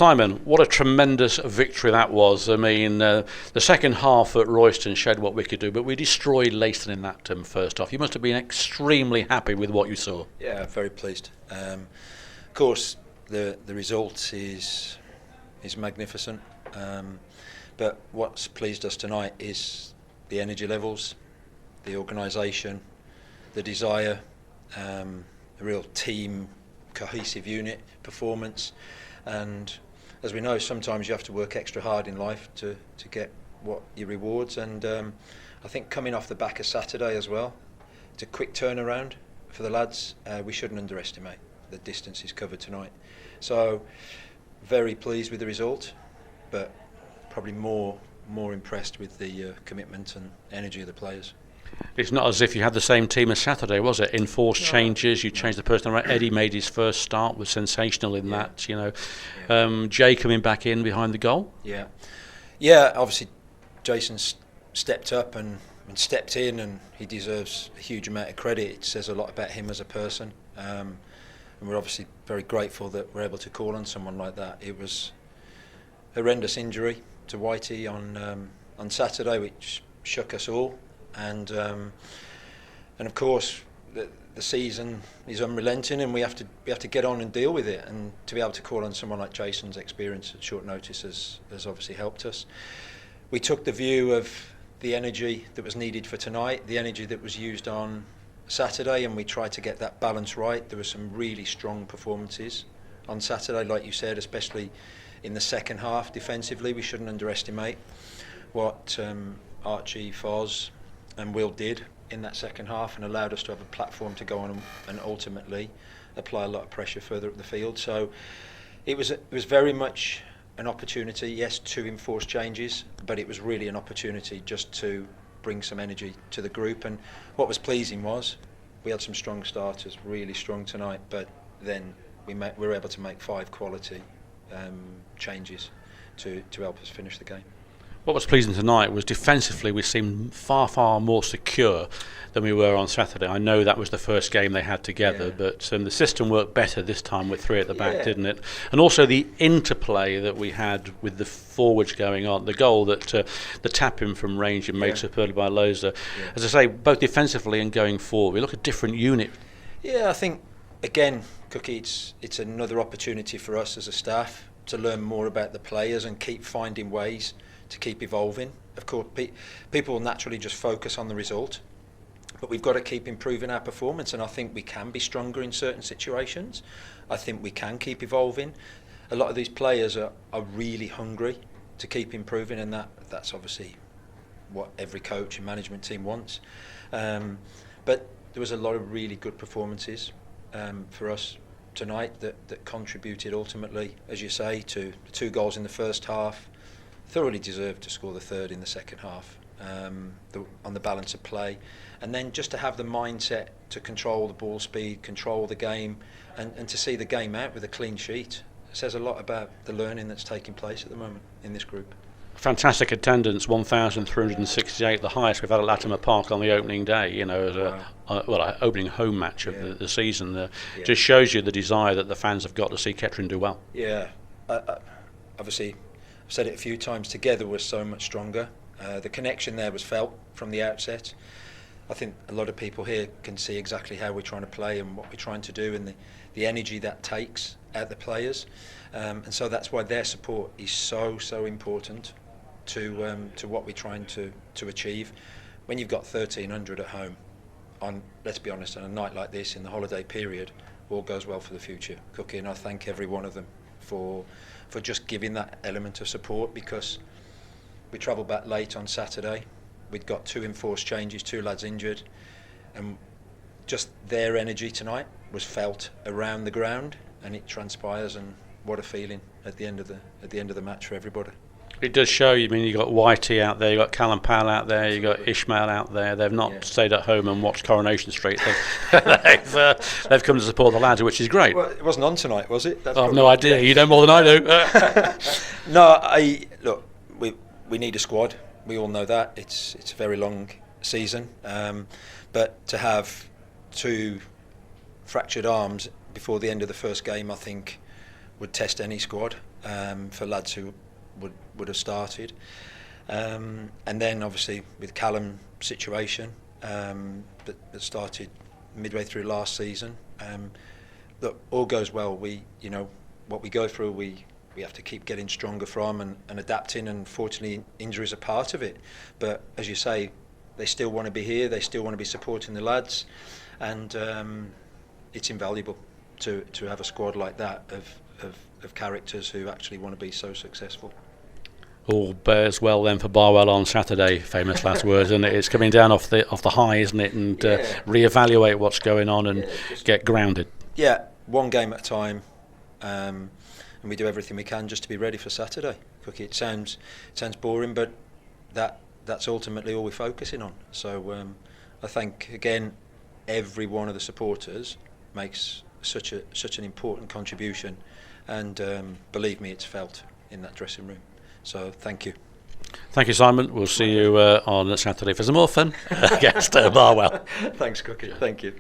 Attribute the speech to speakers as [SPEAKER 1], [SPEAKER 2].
[SPEAKER 1] Simon, what a tremendous victory that was. I mean, the second half at Leiston showed what we could do, but we destroyed Leiston in that first half. You must have been extremely happy with what you saw.
[SPEAKER 2] Yeah, very pleased. Of course, the result is magnificent, but what's pleased us tonight is the energy levels, the organisation, the desire, a real team, cohesive unit performance. And as we know, sometimes you have to work extra hard in life to get what your rewards. And I think coming off the back of Saturday as well, it's a quick turnaround for the lads. We shouldn't underestimate the distances covered tonight. So very pleased with the result, but probably more impressed with the commitment and energy of the players.
[SPEAKER 1] It's not as if you had the same team as Saturday, was it? Enforced changes, you changed the person around. Eddie made his first start, was sensational in that, you know. Jay coming back in behind the goal.
[SPEAKER 2] Yeah, obviously Jason's stepped up and stepped in, and he deserves a huge amount of credit. It says a lot about him as a person, and we're obviously very grateful that we're able to call on someone like that. It was a horrendous injury to Whitey on Saturday, which shook us all. And of course the season is unrelenting, and we have to get on and deal with it. And to be able to call on someone like Jason's experience at short notice has obviously helped us. We took the view of the energy that was needed for tonight, the energy that was used on Saturday, and we tried to get that balance right. There were some really strong performances on Saturday, like you said, especially in the second half defensively. We shouldn't underestimate what Archie, Foz and Will did in that second half, and allowed us to have a platform to go on and ultimately apply a lot of pressure further up the field. So it was very much an opportunity, yes, to enforce changes, but it was really an opportunity just to bring some energy to the group. And what was pleasing was we had some strong starters, really strong tonight, but then we were able to make 5 quality changes to help us finish the game.
[SPEAKER 1] What was pleasing tonight was defensively we seemed far more secure than we were on Saturday. I know that was the first game they had together, but the system worked better this time with 3 at the back, didn't it? And also the interplay that we had with the forwards going on, the goal that the tap-in from range and makes up early by Loza. As I say, both defensively and going forward, we look a different unit.
[SPEAKER 2] Yeah, I think, again, Cooke, it's another opportunity for us as a staff to learn more about the players and keep finding ways to keep evolving. Of course, people will naturally just focus on the result, but we've got to keep improving our performance, and I think we can be stronger in certain situations. I think we can keep evolving. A lot of these players are really hungry to keep improving, and that's obviously what every coach and management team wants. But there was a lot of really good performances for us tonight that contributed ultimately, as you say, to the 2 goals in the first half. Thoroughly deserved to score the 3rd in the second half, on the balance of play, and then just to have the mindset to control the ball speed, control the game, and to see the game out with a clean sheet. It says a lot about the learning that's taking place at the moment in this group.
[SPEAKER 1] Fantastic attendance, 1,368, the highest we've had at Latimer Park on the opening day, you know, as an opening home match of the season. Just shows you the desire that the fans have got to see Kettering do well.
[SPEAKER 2] Yeah, obviously I've said it a few times, together we're so much stronger. The connection there was felt from the outset. I think a lot of people here can see exactly how we're trying to play and what we're trying to do, and the energy that takes out the players. And so that's why their support is so important to what we're trying to achieve. When you've got 1,300 at home, on, let's be honest, on a night like this in the holiday period, all goes well for the future. Cooke, and I thank every one of them for just giving that element of support, because we travelled back late on Saturday. We'd got 2 enforced changes, 2 lads injured, and just their energy tonight was felt around the ground, and it transpires. And what a feeling at the end of the match for everybody.
[SPEAKER 1] It does show you. I mean, you got Whitey out there, you got Callum Powell out there, you got Ishmael out there. They've not stayed at home and watched Coronation Street. They've come to support the lads, which is great.
[SPEAKER 2] Well, it wasn't on tonight, was it?
[SPEAKER 1] I've no idea. You know more than I do.
[SPEAKER 2] No, look. We need a squad. We all know that. It's a very long season, but to have 2 fractured arms before the end of the first game, I think would test any squad for lads who would have started. And then obviously with Callum's situation that started midway through last season, look, all goes well. What we go through, we have to keep getting stronger from and adapting, and fortunately injuries are part of it. But as you say, they still want to be here, they still want to be supporting the lads, and it's invaluable to have a squad like that of characters who actually want to be so successful.
[SPEAKER 1] All bears well then for Barwell on Saturday. Famous last words, isn't it? It's coming down off the high, isn't it? And reevaluate what's going on and get grounded. Yeah,
[SPEAKER 2] one game at a time, and we do everything we can just to be ready for Saturday. Cookie, it sounds boring, but that's ultimately all we're focusing on. So I think again, every one of the supporters makes such an important contribution, and believe me, it's felt in that dressing room. So thank you.
[SPEAKER 1] Thank you, Simon. We'll see you on Saturday for some more fun against Barwell.
[SPEAKER 2] Thanks, Cookie. Thank you.